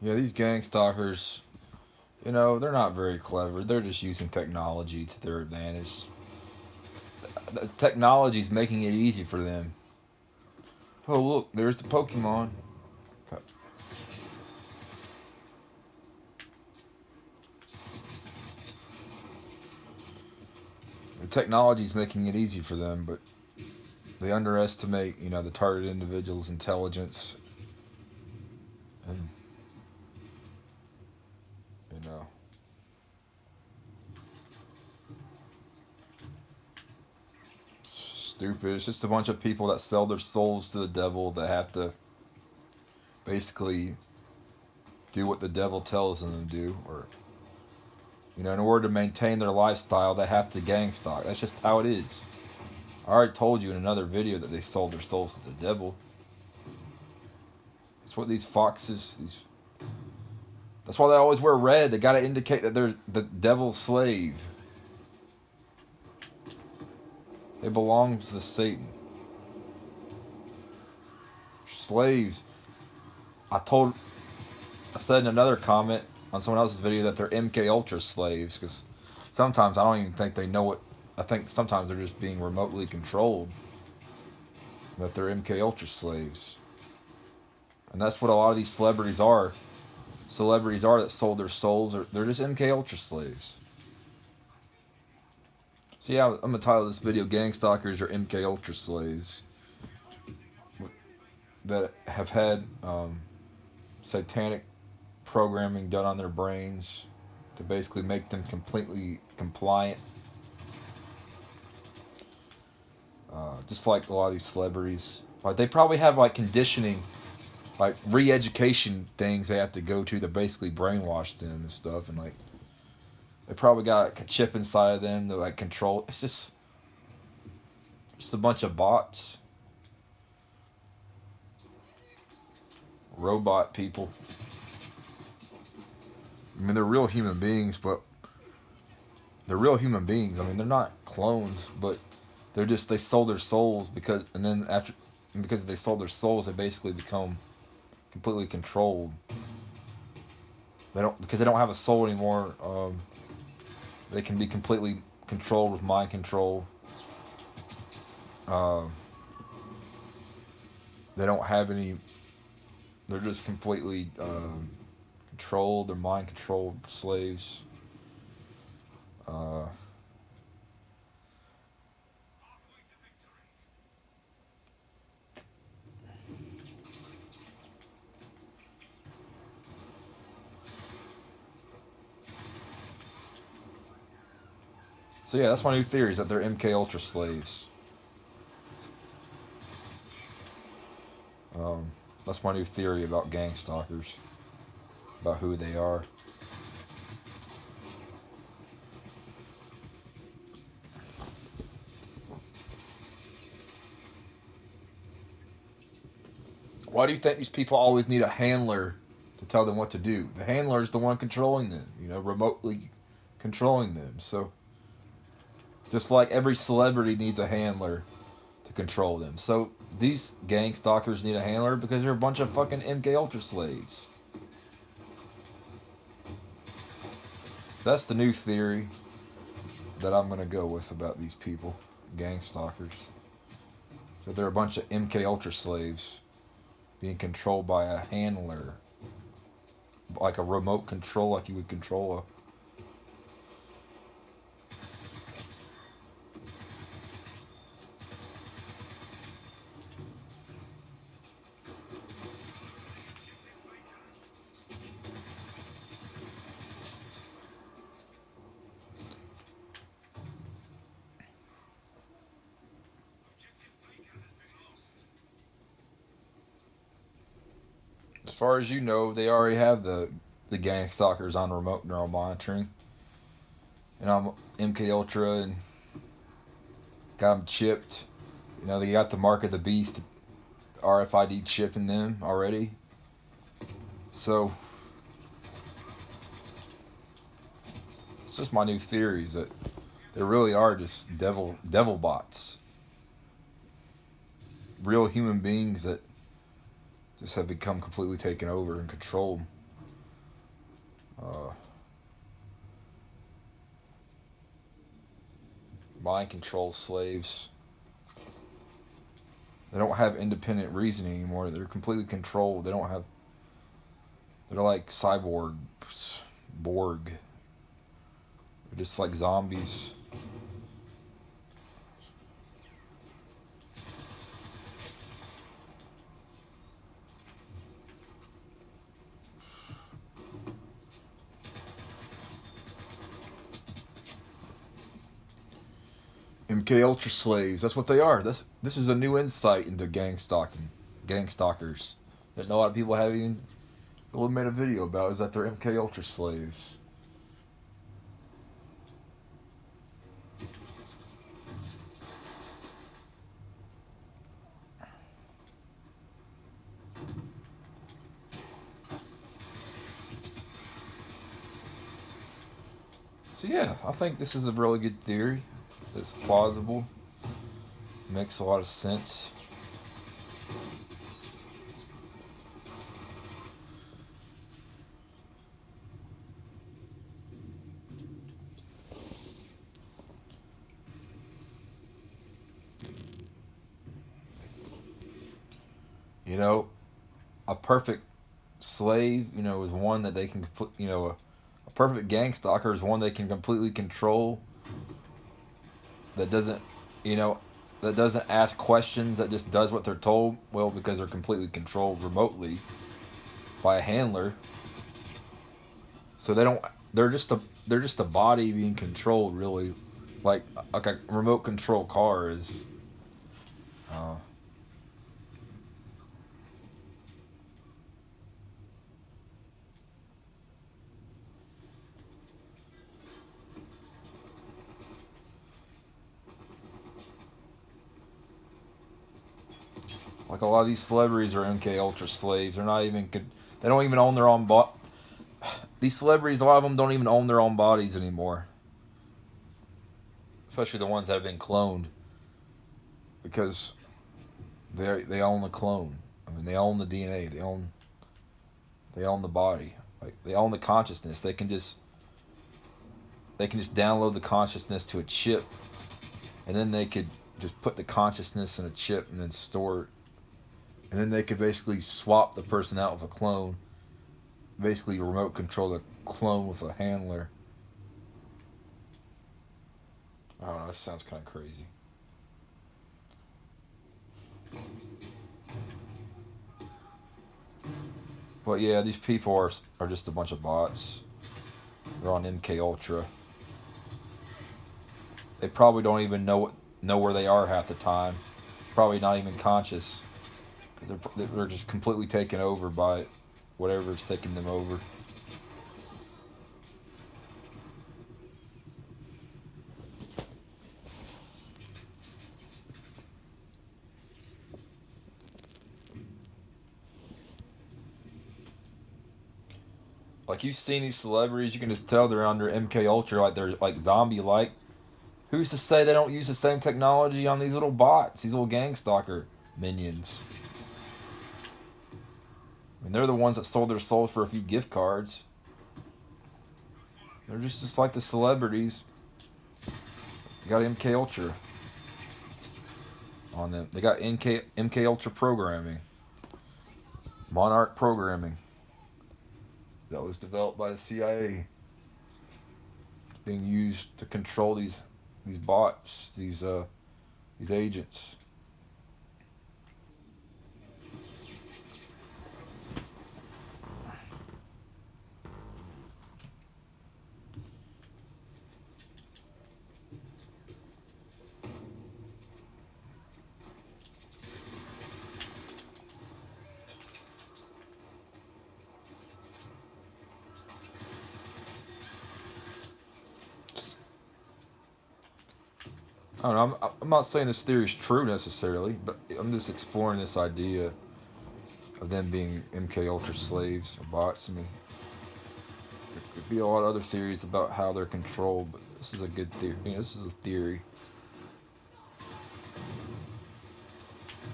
Yeah, these gang stalkers, they're not very clever. They're just using technology to their advantage. The technology's making it easy for them. Oh, look, there's the Pokemon. The technology's making it easy for them, but they underestimate, the target individual's intelligence, and you know, stupid. It's just a bunch of people that sell their souls to the devil that have to basically do what the devil tells them to do, or in order to maintain their lifestyle, they have to gang stalk. That's just how it is. I already told you in another video that they sold their souls to the devil. That's what these foxes, that's why they always wear red. They gotta indicate that they're the devil's slave. They belong to the Satan. Slaves. I said in another comment on someone else's video that they're MK Ultra slaves, because sometimes I don't even think they know it. I think sometimes they're just being remotely controlled. That they're MK Ultra slaves. And that's what a lot of these celebrities are. Celebrities are that sold their souls. They're just MK Ultra slaves. So yeah, I'm gonna title this video "Gang Stalkers or MK Ultra Slaves" that have had satanic programming done on their brains to basically make them completely compliant. Just like a lot of these celebrities, like they probably have like conditioning, like re-education things they have to go to basically brainwash them and stuff, and like they probably got a chip inside of them to like control. It's just a bunch of bots, robot people. I mean, they're real human beings, but they're real human beings. I mean, they're not clones, but they sold their souls because they sold their souls, they basically become completely controlled. They don't have a soul anymore. They can be completely controlled with mind control. Uh, they don't have any. They're just completely controlled. They're mind controlled slaves. Uh, so yeah, that's my new theory: is that they're MK Ultra slaves. Um, that's my new theory about gang stalkers, about who they are. Why do you think these people always need a handler to tell them what to do? The handler is the one controlling them, remotely controlling them. So, just like every celebrity needs a handler to control them. So, these gang stalkers need a handler because they're a bunch of fucking MK Ultra slaves. That's the new theory that I'm going to go with about these people, gang stalkers. So, they're a bunch of MK Ultra slaves being controlled by a handler, like a remote control, like you would control a. As far as you know, they already have the gang stalkers on remote neural monitoring, and I'm MK Ultra and got them chipped. They got the mark of the beast RFID chip in them already. So it's just my new theories that they really are just devil bots, real human beings that just have become completely taken over and controlled. Uh, Mind control slaves. They don't have independent reasoning anymore. They're completely controlled. They don't have. They're like cyborgs, Borg. They're just like zombies. MK Ultra slaves. That's what they are. This is a new insight into gang stalkers that a lot of people haven't even really made a video about. Is that they're MK Ultra slaves. So yeah, I think this is a really good theory. It's plausible. Makes a lot of sense. You know, a perfect slave, is one that they can put, a perfect gang stalker is one they can completely control. That doesn't, you know, that doesn't ask questions. That just does what they're told. Well, because they're completely controlled remotely by a handler. So they don't. They're just a body being controlled, really, like a remote control car is. Uh, like a lot of these celebrities are MK Ultra slaves. They're not even. They don't even own their own These celebrities, a lot of them don't even own their own bodies anymore. Especially the ones that have been cloned, because they own the clone. I mean, they own the DNA. They own the body. Like they own the consciousness. They can just download the consciousness to a chip, and then they could just put the consciousness in a chip and then store it. And then they could basically swap the person out with a clone. Basically, remote control the clone with a handler. I don't know. This sounds kind of crazy. But yeah, these people are just a bunch of bots. They're on MK Ultra. They probably don't even know where they are half the time. Probably not even conscious. They're just completely taken over by whatever's taking them over. Like you've seen these celebrities, you can just tell they're under MK Ultra, like they're like zombie like. Who's to say they don't use the same technology on these little bots, these little gang stalker minions? I mean, they're the ones that sold their souls for a few gift cards. They're just like the celebrities. They got MK Ultra on them. They got MK Ultra programming, Monarch programming that was developed by the CIA, being used to control these bots, these agents. I don't know. I'm not saying this theory is true necessarily, but I'm just exploring this idea of them being MK Ultra slaves or bots. I mean, there could be a lot of other theories about how they're controlled, but this is a good theory. This is a theory.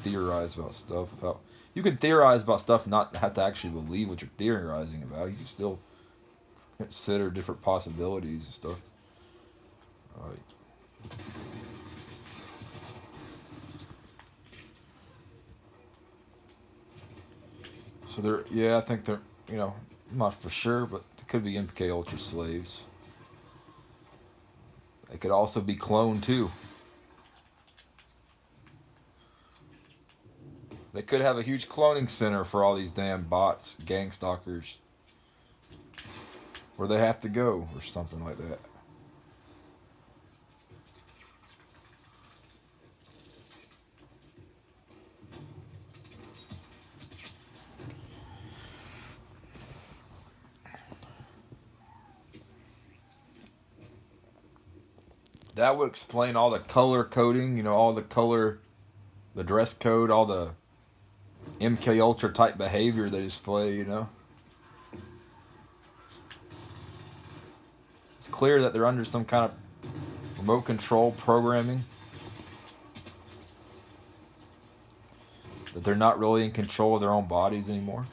Theorize about stuff. You can theorize about stuff, and not have to actually believe what you're theorizing about. You can still consider different possibilities and stuff. All right. So they're, yeah, I think they're, you know, I'm not for sure, but they could be MK Ultra slaves. They could also be cloned too. They could have a huge cloning center for all these damn bots, gang stalkers, where they have to go or something like that. That would explain all the color coding, you know, all the color, the dress code, all the MK Ultra type behavior they display, you know. It's clear that they're under some kind of remote control programming. That they're not really in control of their own bodies anymore.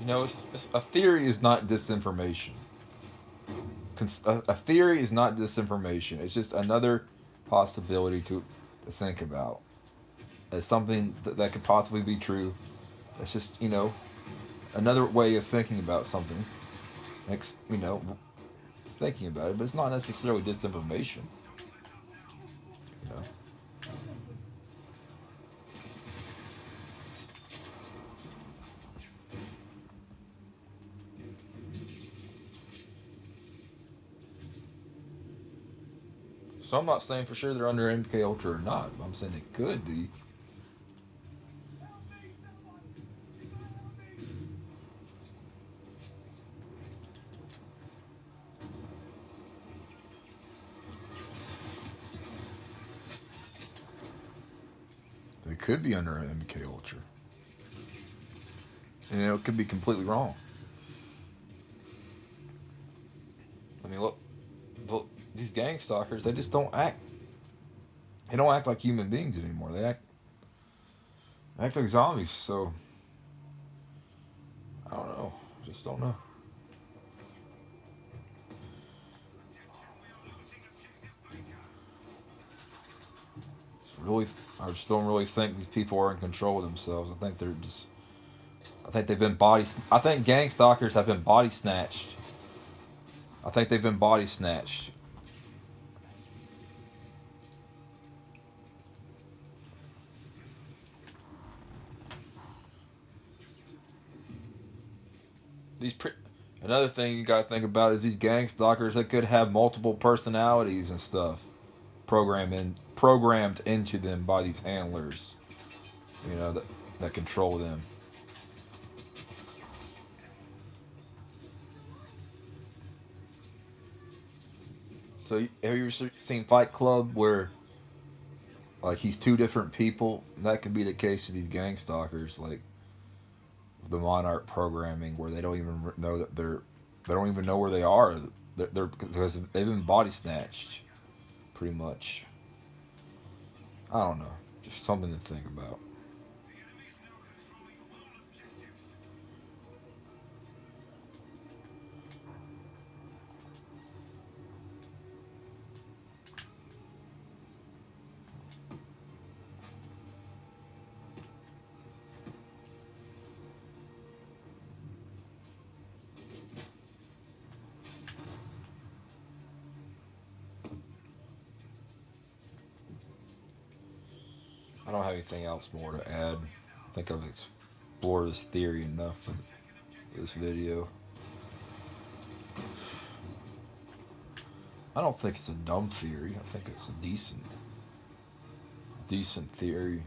You know, a theory is not disinformation. A theory is not disinformation. It's just another possibility to think about as something that could possibly be true. It's just, you know, another way of thinking about something. You know, thinking about it, but it's not necessarily disinformation. You know. So I'm not saying for sure they're under MK Ultra or not. I'm saying it could be. They could be under MK Ultra. And you know, it could be completely wrong. I mean, look, these gang stalkers, they just don't act. They don't act like human beings anymore. They act like zombies. So I don't know. Just don't know. It's really, I just don't really think these people are in control of themselves. I think they're just. I think they've been body. I think gang stalkers have been body snatched. I think they've been body snatched. These Another thing you gotta think about is these gang stalkers that could have multiple personalities and stuff programmed into them by these handlers. You know that control them. So have you ever seen Fight Club where like he's two different people? That could be the case with these gang stalkers, like the Monarch programming, where they don't even know that they don't even know where they are. They're because they've been body snatched, pretty much. I don't know, just something to think about. I don't have anything else more to add. I think I've explored this theory enough in this video. I don't think it's a dumb theory. I think it's a decent theory.